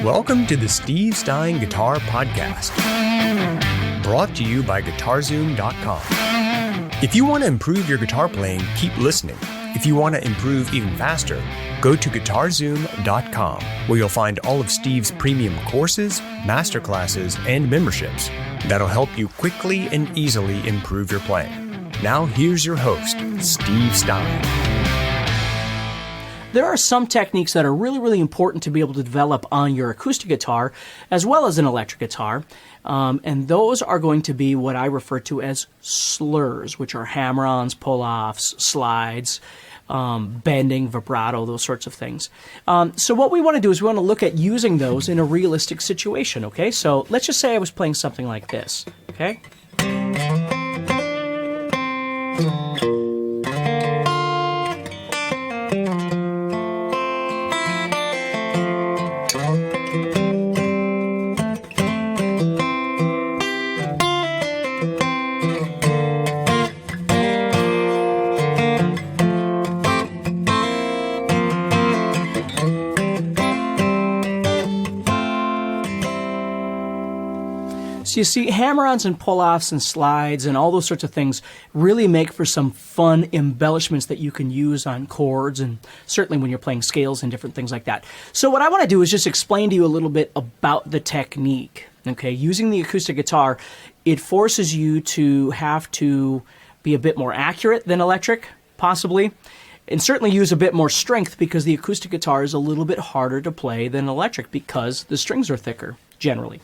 Welcome to the Steve Stine Guitar Podcast, brought to you by GuitarZoom.com. If you want to improve your guitar playing, keep listening. If you want to improve even faster, go to GuitarZoom.com, where you'll find all of Steve's premium courses, masterclasses, and memberships that'll help you quickly and easily improve your playing. Now here's your host, Steve Stine. There are some techniques that are really important to be able to develop on your acoustic guitar as well as an electric guitar, and those are going to be what I refer to as slurs, which are hammer-ons, pull-offs, slides, bending, vibrato, those sorts of things. So what we want to do is we want to look at using those in a realistic situation, okay? So let's just say I was playing something like this, okay? So you see, hammer-ons and pull-offs and slides and all those sorts of things really make for some fun embellishments that you can use on chords and certainly when you're playing scales and different things like that. So what I want to do is just explain to you a little bit about the technique. Okay, using the acoustic guitar, it forces you to have to be a bit more accurate than electric, possibly, and certainly use a bit more strength because the acoustic guitar is a little bit harder to play than electric because the strings are thicker, generally.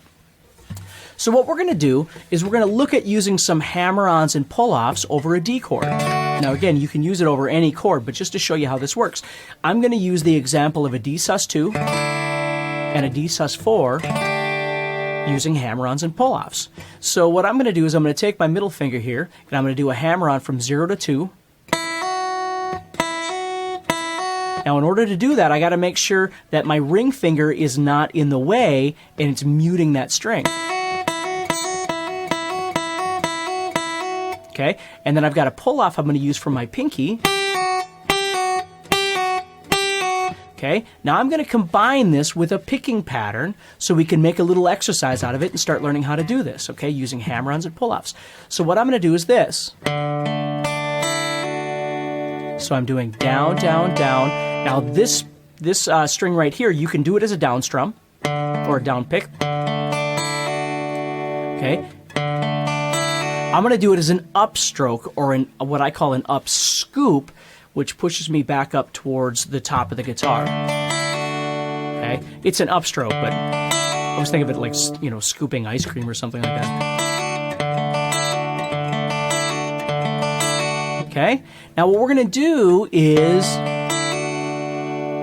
So what we're going to do is we're going to look at using some hammer-ons and pull-offs over a D chord. Now again, you can use it over any chord, but just to show you how this works, I'm going to use the example of a D sus2 and a D sus4 using hammer-ons and pull-offs. So what I'm going to do is I'm going to take my middle finger here and I'm going to do a hammer-on from 0 to 2. Now in order to do that, I got to make sure that my ring finger is not in the way and it's muting that string. Okay, and then I've got a pull-off I'm going to use for my pinky. Okay, now I'm going to combine this with a picking pattern so we can make a little exercise out of it and start learning how to do this, okay, using hammer-ons and pull-offs. So what I'm going to do is this. So I'm doing down, down, down. Now this string right here, you can do it as a down strum or a down pick. Okay. I'm going to do it as an upstroke or what I call an up scoop, which pushes me back up towards the top of the guitar. Okay, it's an upstroke, but I was thinking of it like, you know, scooping ice cream or something like that. Okay, now what we're going to do is,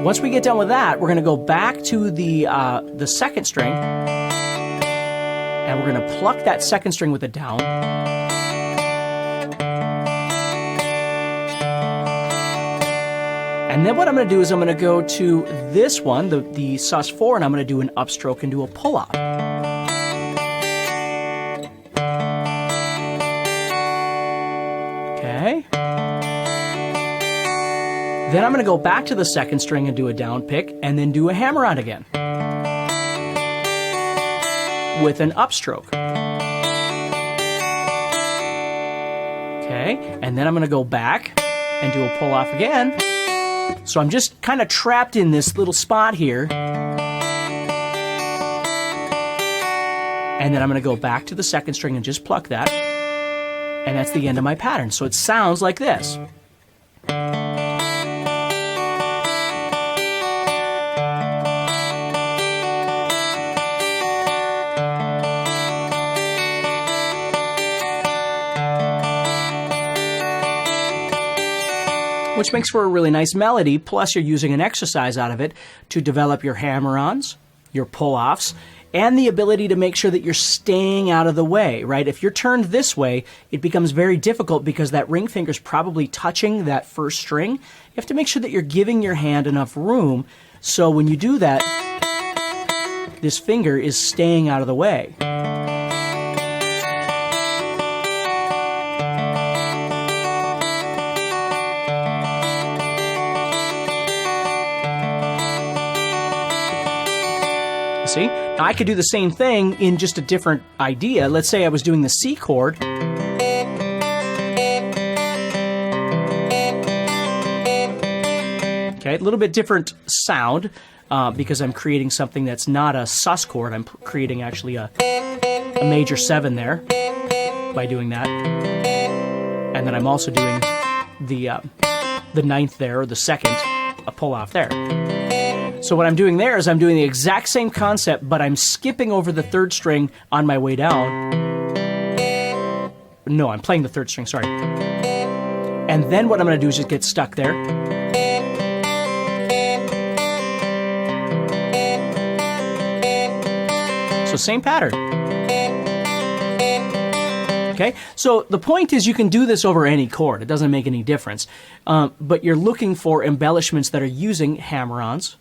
once we get done with that, we're going to go back to the second string, and we're going to pluck that second string with a down. And then what I'm going to do is I'm going to go to this one, the sus4, and I'm going to do an upstroke and do a pull-off. Okay. Then I'm going to go back to the second string and do a down pick, and then do a hammer-on again with an upstroke. Okay, and then I'm going to go back and do a pull-off again. So I'm just kind of trapped in this little spot here. And then I'm going to go back to the second string and just pluck that. And that's the end of my pattern. So it sounds like this. Which makes for a really nice melody, plus you're using an exercise out of it to develop your hammer-ons, your pull-offs, and the ability to make sure that you're staying out of the way, right? If you're turned this way, it becomes very difficult because that ring finger's probably touching that first string. You have to make sure that you're giving your hand enough room so when you do that, this finger is staying out of the way. See? Now I could do the same thing in just a different idea. Let's say I was doing the C chord. Okay, a little bit different sound because I'm creating something that's not a sus chord. I'm creating actually a major 7 there by doing that. And then I'm also doing the ninth there, or the second, a pull off there. So what I'm doing there is I'm doing the exact same concept, but I'm skipping over the third string on my way down. No, I'm playing the third string, sorry. And then what I'm going to do is just get stuck there. So same pattern. Okay, so the point is you can do this over any chord. It doesn't make any difference. But you're looking for embellishments that are using hammer-ons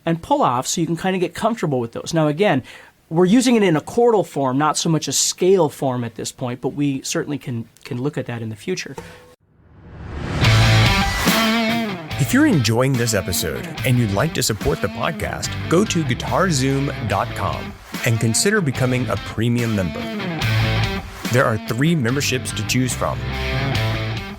and pull-offs so you can kind of get comfortable with those. Now again, we're using it in a chordal form, not so much a scale form at this point, but we certainly can look at that in the future. If you're enjoying this episode and you'd like to support the podcast, go to GuitarZoom.com and consider becoming a premium member. There are 3 memberships to choose from.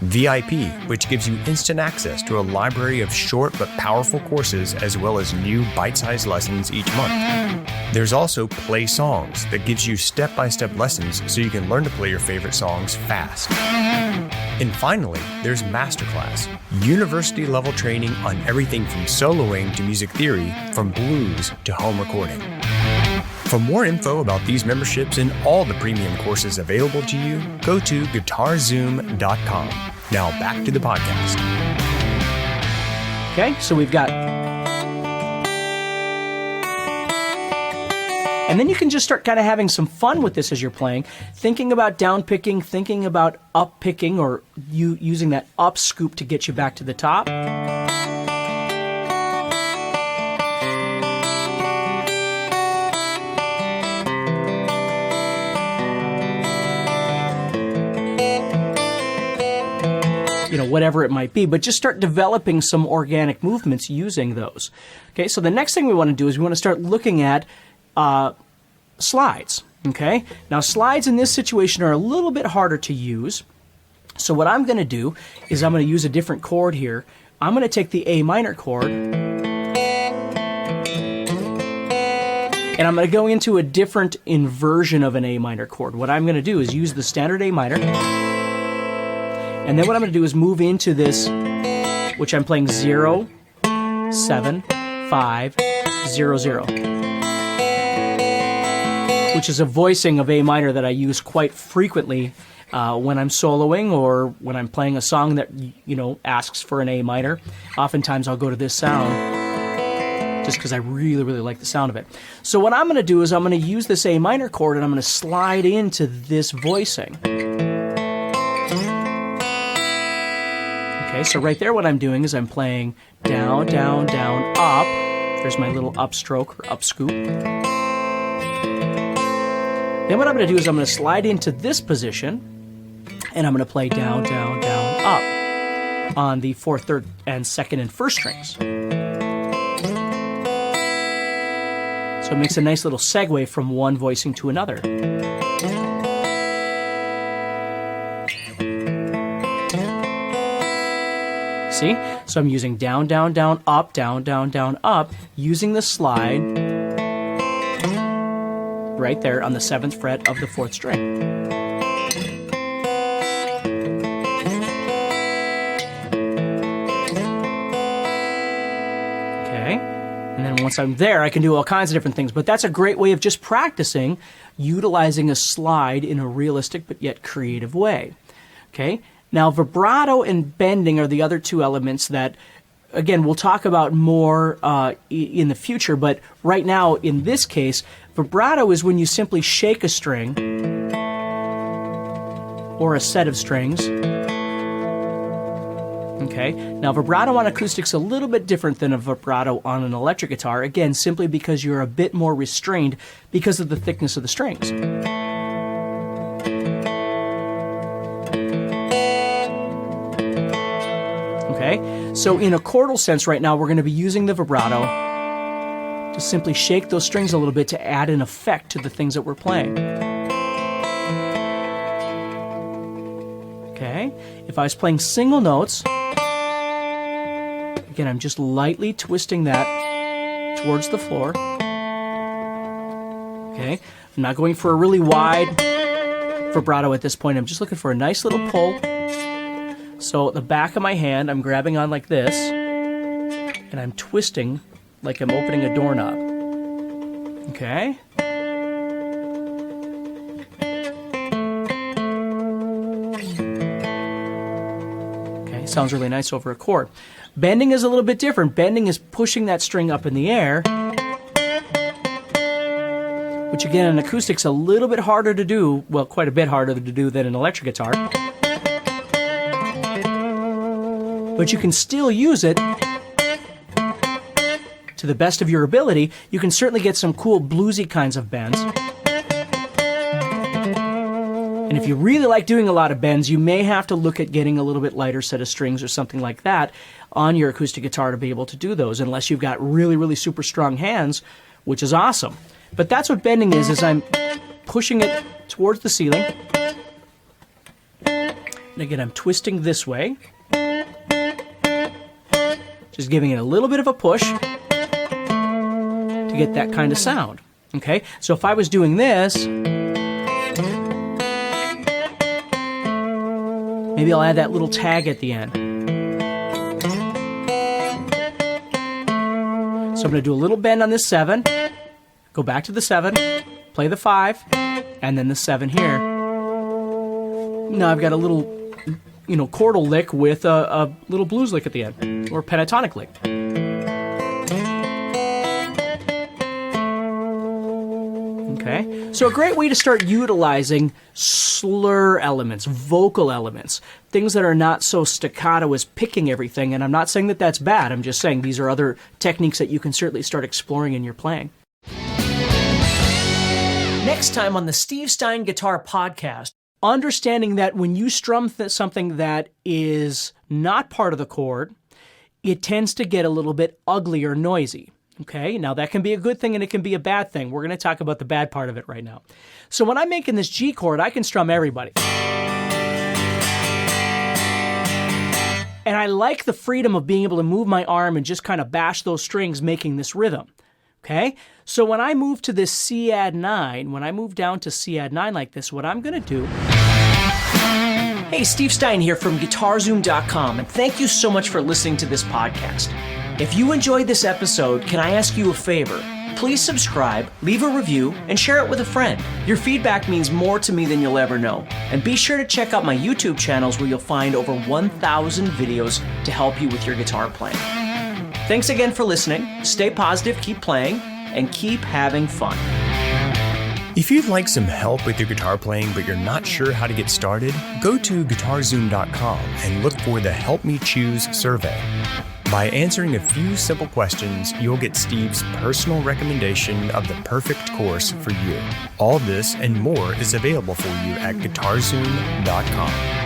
VIP, which gives you instant access to a library of short but powerful courses as well as new bite-sized lessons each month. There's also Play Songs that gives you step-by-step lessons so you can learn to play your favorite songs fast. And finally, there's Masterclass, university-level training on everything from soloing to music theory, from blues to home recording. For more info about these memberships and all the premium courses available to you, go to GuitarZoom.com. Now back to the podcast. Okay, so we've got... And then you can just start kind of having some fun with this as you're playing, thinking about down picking, thinking about up picking, or you using that up scoop to get you back to the top. You know, whatever it might be, but just start developing some organic movements using those. Okay, so the next thing we want to do is we want to start looking at slides. Okay, now slides in this situation are a little bit harder to use. So what I'm going to do is I'm going to use a different chord here. I'm going to take the A minor chord and I'm going to go into a different inversion of an A minor chord. What I'm going to do is use the standard A minor. And then what I'm going to do is move into this, which I'm playing 0, 7, 5, 0, 0, which is a voicing of A minor that I use quite frequently when I'm soloing or when I'm playing a song that, you know, asks for an A minor. Oftentimes I'll go to this sound just because I really, really like the sound of it. So what I'm going to do is I'm going to use this A minor chord and I'm going to slide into this voicing. Okay, so right there what I'm doing is I'm playing down, down, down, up. There's my little up stroke or up scoop. Then what I'm going to do is I'm going to slide into this position and I'm going to play down, down, down, up on the 4th, 3rd, and 2nd and 1st strings. So it makes a nice little segue from one voicing to another. See? So I'm using down, down, down, up, down, down, down, up, using the slide right there on the 7th fret of the 4th string. Okay? And then once I'm there, I can do all kinds of different things, but that's a great way of just practicing utilizing a slide in a realistic but yet creative way. Okay? Now, vibrato and bending are the other 2 elements that, again, we'll talk about more in the future, but right now, in this case, vibrato is when you simply shake a string or a set of strings. Okay? Now, vibrato on acoustic's a little bit different than a vibrato on an electric guitar, again, simply because you're a bit more restrained because of the thickness of the strings. Okay, so in a chordal sense right now, we're going to be using the vibrato Just simply shake those strings a little bit to add an effect to the things that we're playing. Okay, if I was playing single notes, again, I'm just lightly twisting that towards the floor. Okay, I'm not going for a really wide vibrato at this point. I'm just looking for a nice little pull. So the back of my hand, I'm grabbing on like this, and I'm twisting like I'm opening a doorknob. Okay? Okay, sounds really nice over a chord. Bending is a little bit different. Bending is pushing that string up in the air, which again, in acoustic's a little bit harder to do, well, quite a bit harder to do than an electric guitar. But you can still use it to the best of your ability. You can certainly get some cool bluesy kinds of bends. And if you really like doing a lot of bends, you may have to look at getting a little bit lighter set of strings or something like that on your acoustic guitar to be able to do those, unless you've got really, really super strong hands, which is awesome. But that's what bending is I'm pushing it towards the ceiling. And again, I'm twisting this way. Just giving it a little bit of a push to get that kind of sound. Okay? So if I was doing this, maybe I'll add that little tag at the end. So I'm going to do a little bend on this 7. Go back to the 7, play the 5, and then the 7 here. Now I've got a little, chordal lick with a little blues lick at the end, or pentatonic lick. Okay, so a great way to start utilizing slur elements, vocal elements, things that are not so staccato as picking everything, and I'm not saying that that's bad, I'm just saying these are other techniques that you can certainly start exploring in your playing. Next time on the Steve Stine Guitar Podcast, understanding that when you strum something that is not part of the chord, it tends to get a little bit ugly or noisy. Okay, now that can be a good thing and it can be a bad thing. We're going to talk about the bad part of it right now. So when I'm making this G chord, I can strum everybody. And I like the freedom of being able to move my arm and just kind of bash those strings, making this rhythm. Okay, so when I move to this C add 9, when I move down to C add 9 like this, what I'm going to do... Hey, Steve Stine here from GuitarZoom.com, and thank you so much for listening to this podcast. If you enjoyed this episode, can I ask you a favor? Please subscribe, leave a review, and share it with a friend. Your feedback means more to me than you'll ever know. And be sure to check out my YouTube channels where you'll find over 1,000 videos to help you with your guitar playing. Thanks again for listening. Stay positive, keep playing, and keep having fun. If you'd like some help with your guitar playing but you're not sure how to get started, go to GuitarZoom.com and look for the Help Me Choose survey. By answering a few simple questions, you'll get Steve's personal recommendation of the perfect course for you. All this and more is available for you at GuitarZoom.com.